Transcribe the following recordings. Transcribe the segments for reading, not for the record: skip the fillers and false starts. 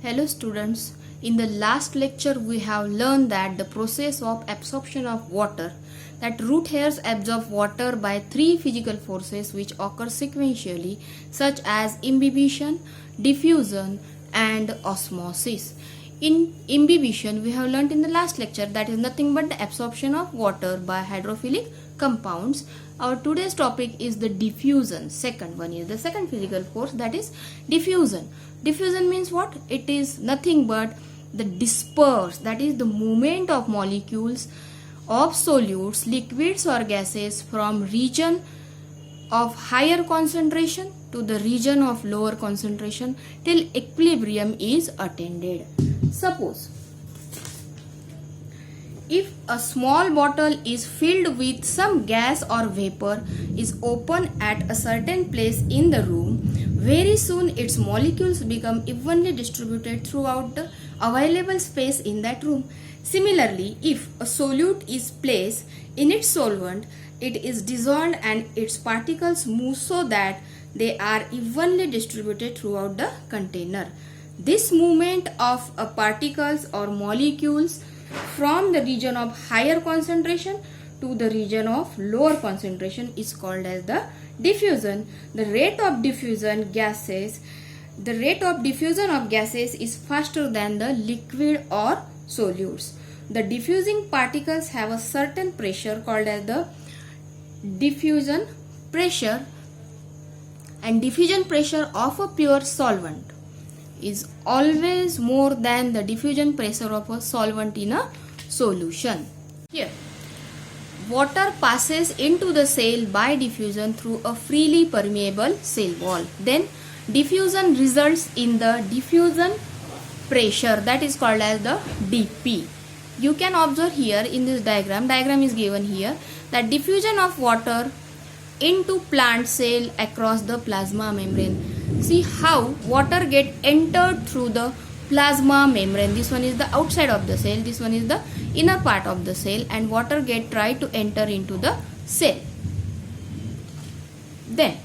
Hello students, in the last lecture we have learned that the process of absorption of water, that root hairs absorb water by three physical forces which occur sequentially such as imbibition, diffusion and osmosis. In imbibition we have learnt in the last lecture that is nothing but the absorption of water by hydrophilic compounds. Our today's topic is the diffusion. Second one is the second physical force, that is diffusion. Diffusion means what? It is nothing but the disperse, that is the movement of molecules of solutes, liquids or gases from region of higher concentration to the region of lower concentration till equilibrium is attained. Suppose if a small bottle is filled with some gas or vapor is open at a certain place in the room, very soon its molecules become evenly distributed throughout the available space in that room. Similarly, if a solute is placed in its solvent, it is dissolved and its particles move so that they are evenly distributed throughout the container. This movement of particles or molecules from the region of higher concentration to the region of lower concentration is called as the diffusion. The rate of diffusion of gases is faster than the liquid or solutes. The diffusing particles have a certain pressure called as the diffusion pressure, and diffusion pressure of a pure solvent is always more than the diffusion pressure of a solvent in a solution. Here, water passes into the cell by diffusion through a freely permeable cell wall. Then diffusion results in the diffusion pressure, that is called as the dP. You can observe here in this diagram is given here, that diffusion of water into plant cell across the plasma membrane. See how water get entered through the plasma membrane. This one is the outside of the cell, this one is the inner part of the cell, and water get try to enter into the cell. Then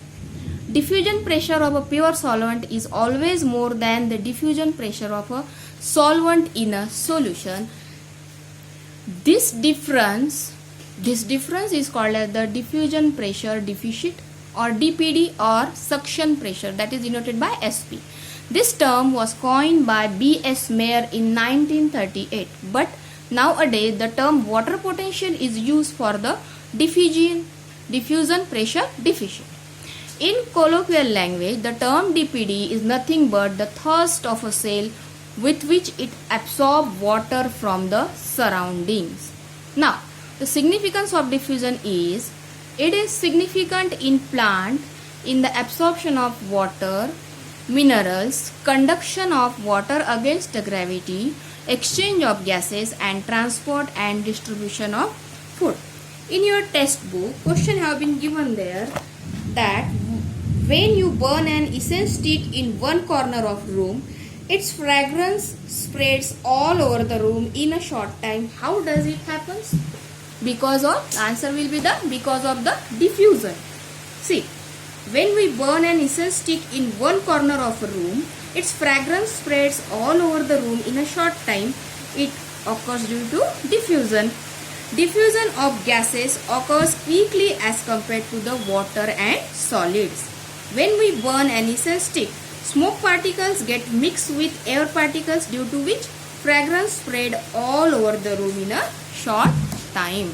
diffusion pressure of a pure solvent is always more than the diffusion pressure of a solvent in a solution. This difference is called as the diffusion pressure deficit or DPD or suction pressure, that is denoted by SP. This term was coined by B.S. Mayer in 1938, but nowadays the term water potential is used for the diffusion pressure deficit. In colloquial language, the term DPD is nothing but the thrust of a cell with which it absorbs water from the surroundings. Now, the significance of diffusion is, it is significant in plant in the absorption of water, minerals, conduction of water against the gravity, exchange of gases and transport and distribution of food. In your textbook, question have been given there that when you burn an incense stick in one corner of room, its fragrance spreads all over the room in a short time. How does it happen? Because of, the answer will be because of the diffusion. See, when we burn an incense stick in one corner of a room, its fragrance spreads all over the room in a short time. It occurs due to diffusion. Diffusion of gases occurs quickly as compared to the water and solids. When we burn an incense stick, smoke particles get mixed with air particles, due to which fragrance spread all over the room in a short time.